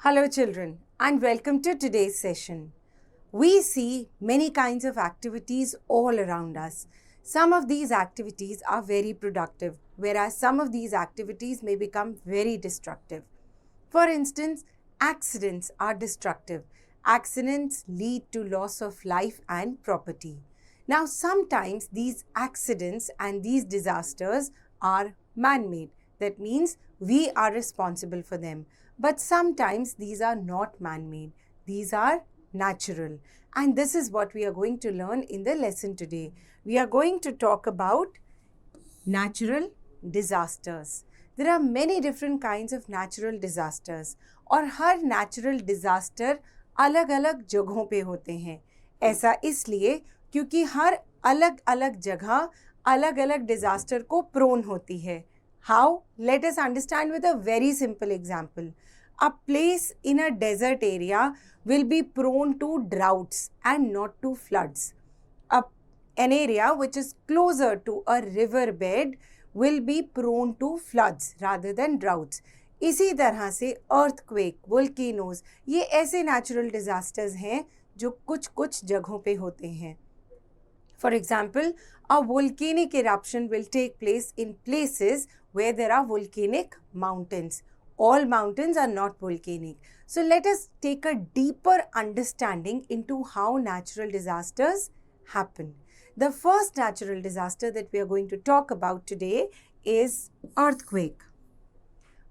Hello children and welcome to today's session. We see many kinds of activities all around us. Some of these activities are very productive, whereas some of these activities may become very destructive. For instance, accidents are destructive. Accidents lead to loss of life and property. Now, sometimes these accidents and these disasters are man-made. That means we are responsible for them. But sometimes these are not man-made. These are natural. And this is what we are going to learn in the lesson today. We are going to talk about natural disasters. There are many different kinds of natural disasters और हर natural disaster अलग अलग जगहों पे होते हैं. ऐसा इसलिए क्योंकि हर अलग अलग जगह अलग अलग disaster को prone होती है. How? Let us understand with a very simple example. A place in a desert area will be prone to droughts and not to floods. An area which is closer to a river bed will be prone to floods rather than droughts. इसी तरह से earthquake, volcanoes, ये ऐसे natural disasters हैं जो कुछ कुछ जगहों पे होते हैं. For example, a volcanic eruption will take place in places where there are volcanic mountains. All mountains are not volcanic. So let us take a deeper understanding into how natural disasters happen. The first natural disaster that we are going to talk about today is earthquake.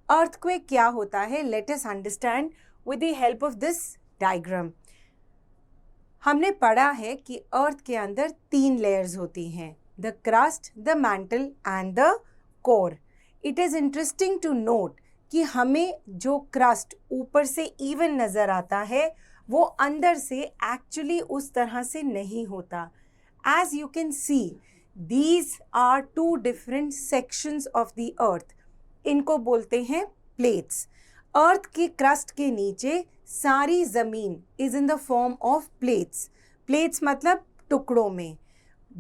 Earthquake क्या होता है? Let us understand with the help of this diagram. हमने पढ़ा है कि अर्थ के अंदर 3 layers होती हैं. The crust, the mantle and the core. It is interesting to note कि हमें जो crust ऊपर से even नज़र आता है वो अंदर से actually उस तरह से नहीं होता. As you can see, these are 2 different sections of the earth. इनको बोलते हैं plates. अर्थ की क्रस्ट के नीचे सारी ज़मीन is in the form of plates. Plates मतलब टुकड़ों में.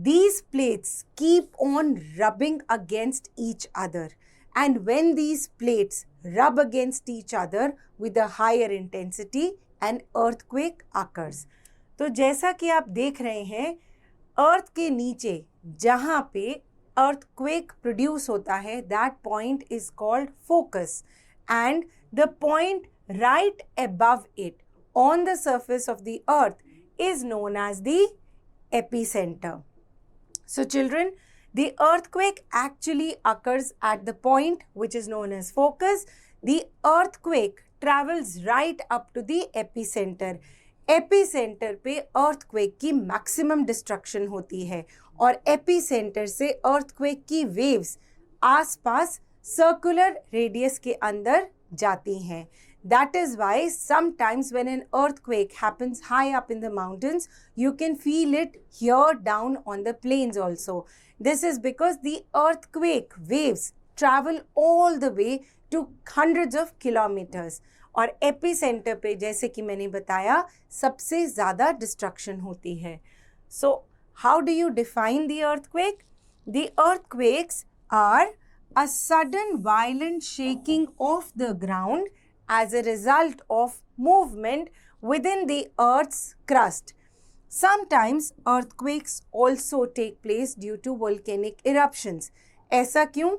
These plates keep on rubbing against each other. And when these plates rub against each other with a higher intensity, an earthquake occurs. तो जैसा कि आप देख रहे हैं, अर्थ के नीचे जहाँ पे earthquake produce होता है, that point is called focus, and the point right above it on the surface of the earth is known as the epicenter. So children, the earthquake actually occurs at the point which is known as focus. The earthquake travels right up to the epicenter. Epicentre पे earthquake की maximum destruction होती है और epicentre से earthquake की waves आसपास circular radius के अंदर जाती हैं. That is why sometimes when an earthquake happens high up in the mountains, you can feel it here down on the plains also. This is because the earthquake waves travel all the way to hundreds of kilometers. और epicentre पे जैसे कि मैंने बताया सबसे ज़्यादा destruction होती है. So how do you define the earthquake? The earthquakes are a sudden violent shaking of the ground as a result of movement within the earth's crust. Sometimes earthquakes also take place due to volcanic eruptions. ऐसा क्यों?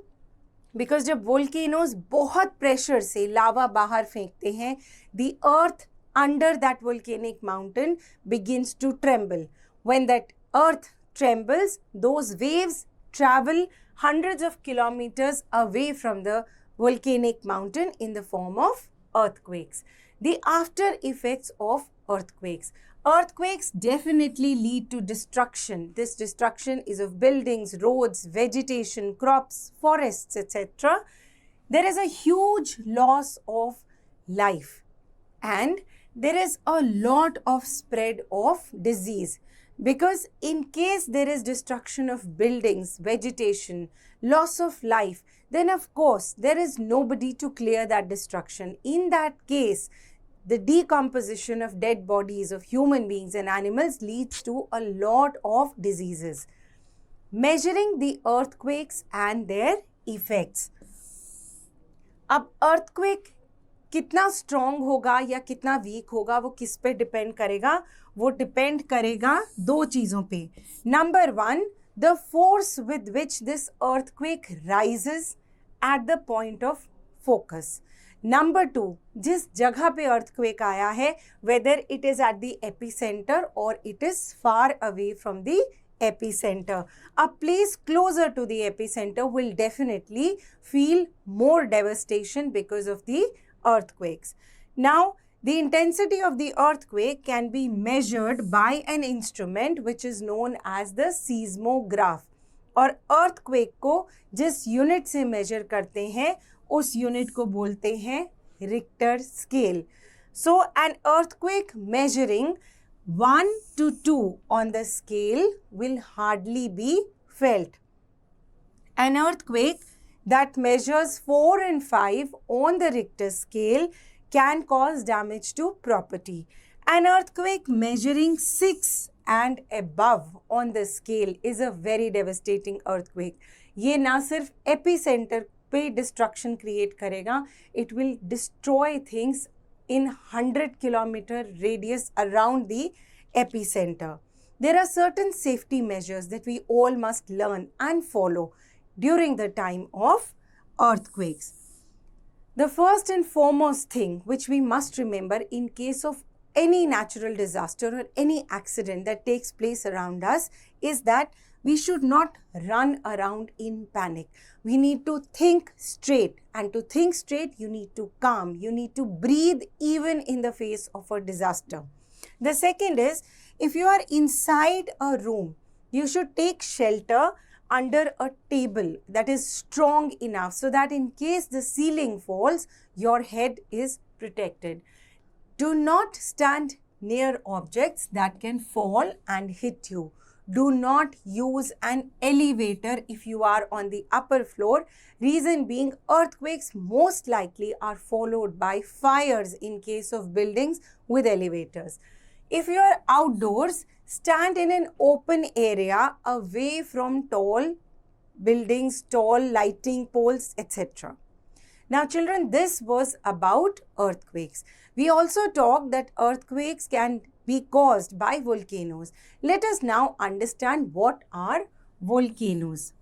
Because जब volcanoes बहुत pressure से लावा बाहर फेंकते हैं, the earth under that volcanic mountain begins to tremble. When that earth trembles, those waves travel hundreds of kilometers away from the volcanic mountain in the form of earthquakes. The after effects of earthquakes. Earthquakes definitely lead to destruction. This destruction is of buildings, roads, vegetation, crops, forests, etc. There is a huge loss of life and there is a lot of spread of disease. Because in case there is destruction of buildings, vegetation, loss of life, then of course there is nobody to clear that destruction. In that case, the decomposition of dead bodies of human beings and animals leads to a lot of diseases. Measuring the earthquakes and their effects. अब earthquake कितना strong होगा या कितना week होगा वो किस पे depend करेगा? वो डिपेंड करेगा दो चीज़ों पे. Number one, the force with which this earthquake rises at the point of focus. Number two, जिस जगह पे अर्थक्वेक आया है, whether it is at the epicenter और it is far away from the epicenter. A place closer to the epicenter will definitely feel more devastation because of the earthquakes. Now, the intensity of the earthquake can be measured by an instrument which is known as the seismograph. और earthquake को जिस unit से measure करते हैं उस unit को बोलते हैं Richter scale. So, an earthquake measuring 1 to 2 on the scale will hardly be felt. An earthquake that measures 4 and 5 on the Richter scale can cause damage to property. An earthquake measuring 6 and above on the scale is a very devastating earthquake. ये ना सिर्फ epicenter पे destruction create करेगा, it will destroy things in 100-kilometer radius around the epicenter. There are certain safety measures that we all must learn and follow during the time of earthquakes. The first and foremost thing which we must remember in case of any natural disaster or any accident that takes place around us is that we should not run around in panic. We need to think straight, and to think straight, you need to calm. You need to breathe even in the face of a disaster. The second is, if you are inside a room, you should take shelter under a table that is strong enough so that in case the ceiling falls, your head is protected. Do not stand near objects that can fall and hit you. Do not use an elevator if you are on the upper floor. Reason being, earthquakes most likely are followed by fires in case of buildings with elevators. If you are outdoors, stand in an open area away from tall buildings, tall lighting poles, etc. Now children, this was about earthquakes. We also talked that earthquakes can be caused by volcanoes. Let us now understand what are volcanoes.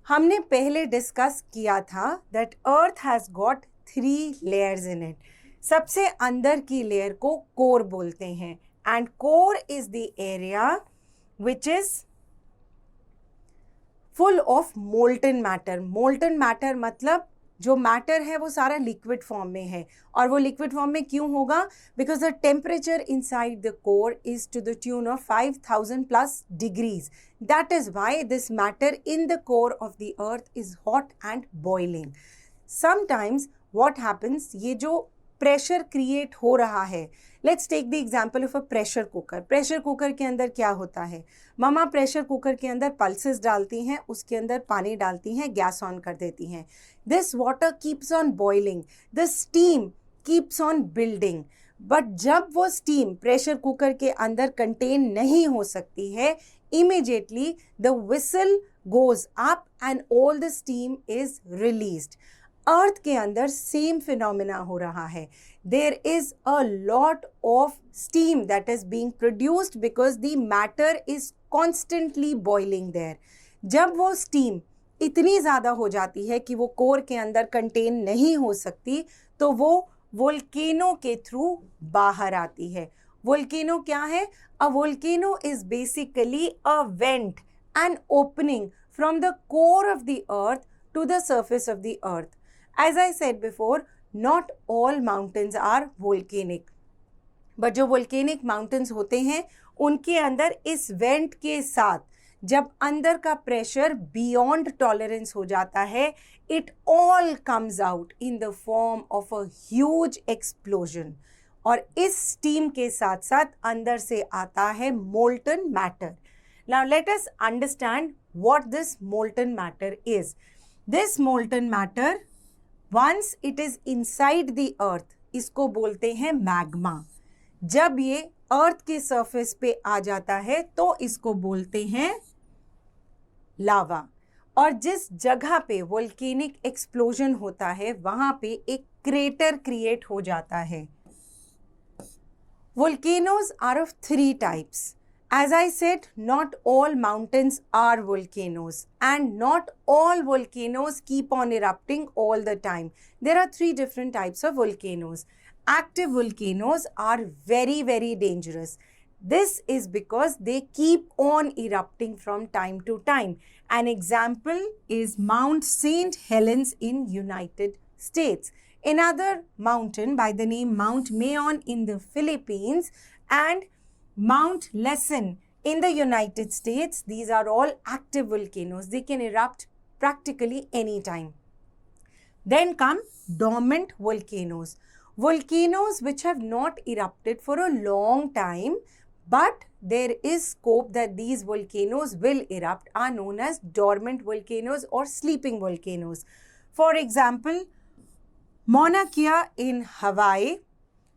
हमने पहले discuss किया था that earth has got 3 layers in it. सबसे अंदर की layer को core बोलते हैं, and core is the area which is full of molten matter. Molten matter मतलब जो मैटर है वो सारा लिक्विड फॉर्म में है, और वो लिक्विड फॉर्म में क्यों होगा? Because the temperature inside the core is to the tune of 5000 plus degrees. That is why this matter in the core of the earth is hot and boiling. Sometimes what happens, ये जो pressure create हो रहा है, let's take the example of a pressure cooker. Pressure cooker के अंदर क्या होता है? ममा प्रेशर कुकर के अंदर पल्सेस डालती हैं, उसके अंदर पानी डालती हैं, गैस ऑन कर देती हैं. This water keeps on boiling, the steam keeps on building. But जब वो स्टीम प्रेशर कुकर के अंदर कंटेन नहीं हो सकती है, immediately the whistle goes up and all the steam is released. अर्थ के अंदर सेम फिनोमिना हो रहा है. There is a lot of steam that is being produced because the matter is constantly boiling there. जब वो स्टीम इतनी ज़्यादा हो जाती है कि वो कोर के अंदर कंटेन नहीं हो सकती, तो वो वोल्केनो के थ्रू बाहर आती है. वोल्केनो क्या है? A volcano is basically a vent, an opening from the core of the earth to the surface of the earth. As I said before, not all mountains are volcanic. But जो volcanic mountains होते हैं, उनके अंदर इस went के साथ जब अंदर का प्रेशर बियॉन्ड टॉलरेंस हो जाता है, it all comes out in the form of a huge explosion. और इस स्टीम के साथ साथ अंदर से आता है molten matter. Now let us understand what this molten matter is. This molten matter, once it is inside the earth, इसको बोलते हैं मैग्मा. जब ये अर्थ के सरफेस पे आ जाता है तो इसको बोलते हैं लावा. और जिस जगह पे वोल्केनिक एक्सप्लोजन होता है वहाँ पे एक क्रेटर क्रिएट हो जाता है। Volcanoes are of three types. As I said, not all mountains are volcanoes and not all volcanoes keep on erupting all the time. There are three different types of volcanoes. Active volcanoes are very, very dangerous. This is because they keep on erupting from time to time. An example is Mount St. Helens in United States. Another mountain by the name Mount Mayon in the Philippines and Mount Lesen in the United States. These are all active volcanoes. They can erupt practically anytime. Then come dormant volcanoes. Volcanoes which have not erupted for a long time, but there is scope that these volcanoes will erupt, are known as dormant volcanoes or sleeping volcanoes. For example, Mauna Kea in Hawaii,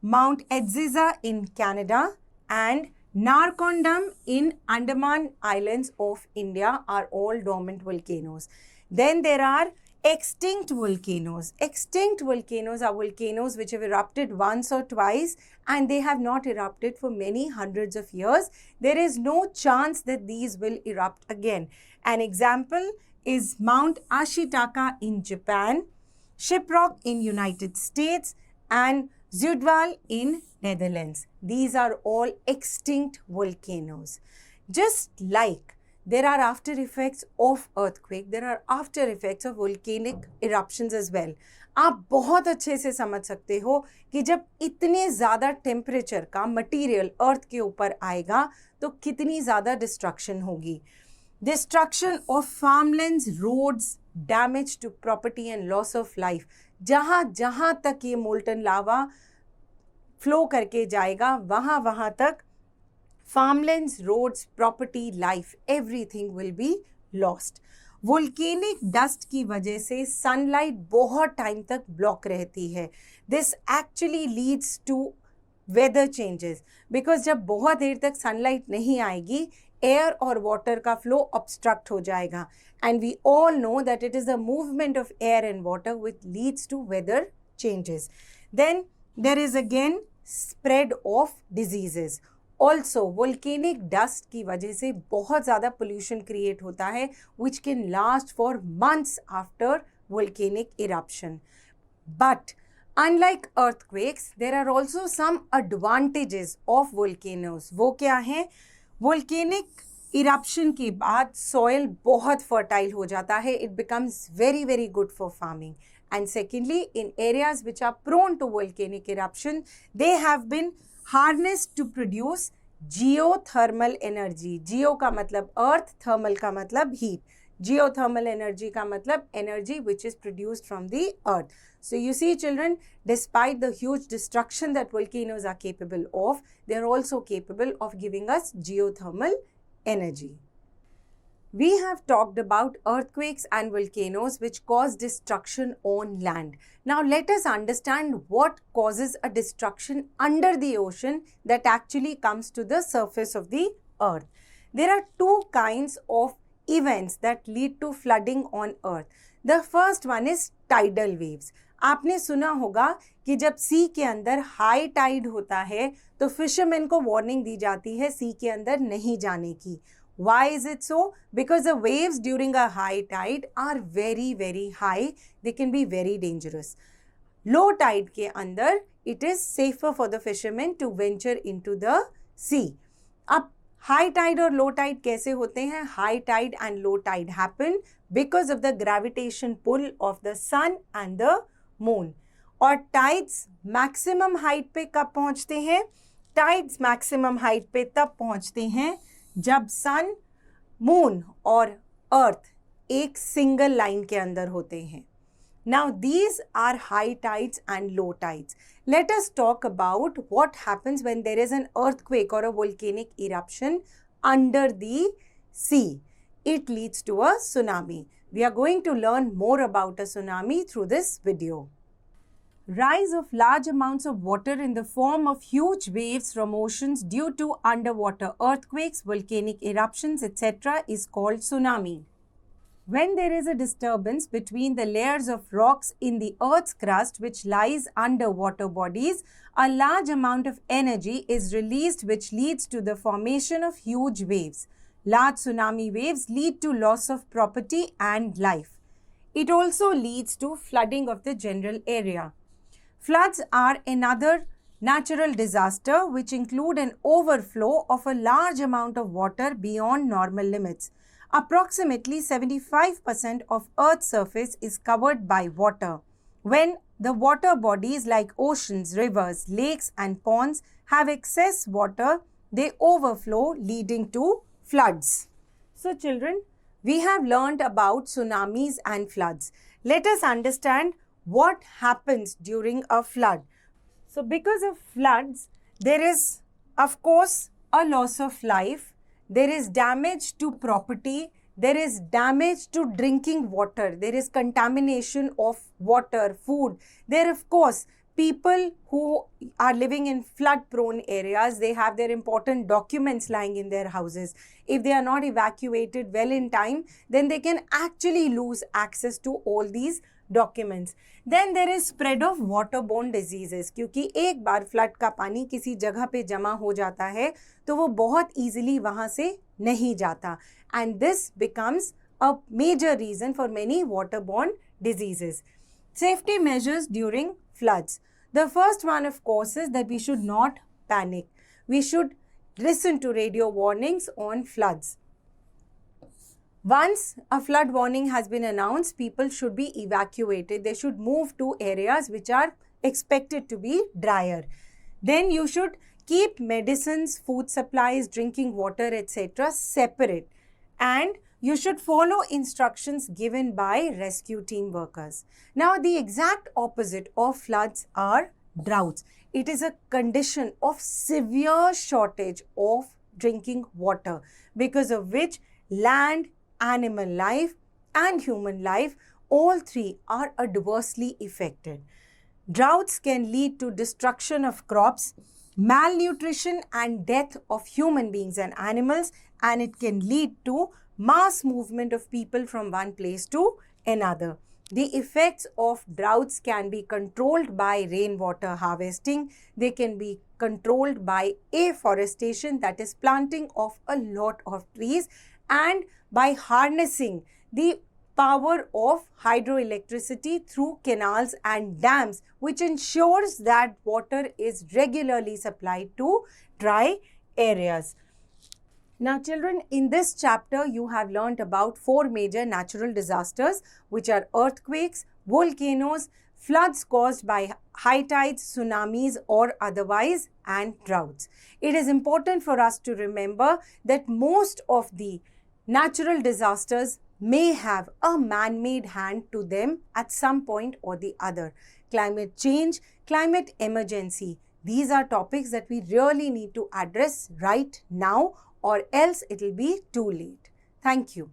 Mount Edziza in Canada, and Narcondam in Andaman Islands of India are all dormant volcanoes. Then there are extinct volcanoes. Extinct volcanoes are volcanoes which have erupted once or twice and they have not erupted for many hundreds of years. There is no chance that these will erupt again. An example is Mount Ashitaka in Japan, Shiprock in United States, and Zuidwal in Netherlands. These are all extinct volcanoes. Just like there are after effects of earthquake, there are after effects of volcanic eruptions as well. आप बहुत अच्छे से समझ सकते हो कि जब इतने ज़्यादा टेम्परेचर का मटीरियल अर्थ के ऊपर आएगा तो कितनी ज़्यादा डिस्ट्रक्शन होगी. Destruction of farmlands, roads, damage to property and loss of life. जहाँ तक ये molten lava flow करके जाएगा, वहाँ तक farmlands, roads, property, life, everything will be lost. Volcanic dust की वजह से sunlight बहुत time तक block रहती है. This actually leads to weather changes because जब बहुत देर तक sunlight नहीं आएगी, air और water का flow obstruct हो जाएगा. And we all know that it is the movement of air and water which leads to weather changes. Then there is again spread of diseases. Also, volcanic dust की वजह से बहुत ज़्यादा pollution create होता है which can last for months after volcanic eruption. But unlike earthquakes, there are also some advantages of volcanoes. वो क्या हैं? Volcanic eruption के बाद soil बहुत fertile हो जाता है. It becomes very, very good for farming. And secondly, in areas which are prone to volcanic eruption, they have been harnessed to produce geothermal energy. Geo का मतलब earth, thermal का मतलब heat. Geothermal energy का मतलब energy which is produced from the earth. So you see children, despite the huge destruction that volcanoes are capable of, they are also capable of giving us geothermal energy. We have talked about earthquakes and volcanoes which cause destruction on land. Now let us understand what causes a destruction under the ocean that actually comes to the surface of the earth. There are two kinds of events that lead to flooding on earth. The first one is tidal waves. आपने सुना होगा कि जब सी के अंदर high Tide होता है तो फिशरमैन को वार्निंग दी जाती है सी के अंदर नहीं जाने की. Why is it so? Because the waves during a high tide are very, very high. They can be very dangerous. Low tide के अंदर it is safer for the fishermen to venture into the sea. अब high tide और low tide कैसे होते हैं? High tide and low tide happen because of the gravitation pull of the sun and the moon. और tides maximum height पे कब पहुंचते हैं? Tides maximum height पे तब पहुंचते हैं जब सन, मून और अर्थ एक सिंगल लाइन के अंदर होते हैं. Now these are high tides and low tides. Let us talk about what happens when there is an earthquake or a volcanic eruption under the sea. It leads to a tsunami. We are going to learn more about a tsunami through this video. Rise of large amounts of water in the form of huge waves from oceans due to underwater earthquakes, volcanic eruptions, etc. is called tsunami. When there is a disturbance between the layers of rocks in the Earth's crust which lies under water bodies, a large amount of energy is released which leads to the formation of huge waves. Large tsunami waves lead to loss of property and life. It also leads to flooding of the general area. Floods are another natural disaster which include an overflow of a large amount of water beyond normal limits. Approximately 75% of Earth's surface is covered by water. When the water bodies like oceans, rivers, lakes and ponds have excess water, they overflow leading to floods. So children, we have learned about tsunamis and floods. Let us understand what happens during a flood. So because of floods, there is of course a loss of life, there is damage to property, there is damage to drinking water, there is contamination of water, food. There of course people who are living in flood prone areas, they have their important documents lying in their houses. If they are not evacuated well in time, then they can actually lose access to all these documents. Then there is spread of waterborne diseases, क्योंकि एक बार flood का पानी किसी जगह पे जमा हो जाता है तो वो बहुत easily वहाँ से नहीं जाता, and this becomes a major reason for many waterborne diseases. Safety measures during floods. The first one of course is that we should not panic. We should listen to radio warnings on floods. Once a flood warning has been announced, people should be evacuated. They should move to areas which are expected to be drier. Then you should keep medicines, food supplies, drinking water, etc. separate. And you should follow instructions given by rescue team workers. Now, the exact opposite of floods are droughts. It is a condition of severe shortage of drinking water, because of which land, animal life and human life, all three are adversely affected. Droughts can lead to destruction of crops, malnutrition and death of human beings and animals, and it can lead to mass movement of people from one place to another. The effects of droughts can be controlled by rainwater harvesting. They can be controlled by afforestation, that is planting of a lot of trees, and by harnessing the power of hydroelectricity through canals and dams, which ensures that water is regularly supplied to dry areas. Now children, in this chapter you have learnt about 4 major natural disasters, which are earthquakes, volcanoes, floods caused by high tides, tsunamis or otherwise, and droughts. It is important for us to remember that most of the natural disasters may have a man-made hand to them at some point or the other. Climate change, climate emergency, these are topics that we really need to address right now, or else it will be too late. Thank you.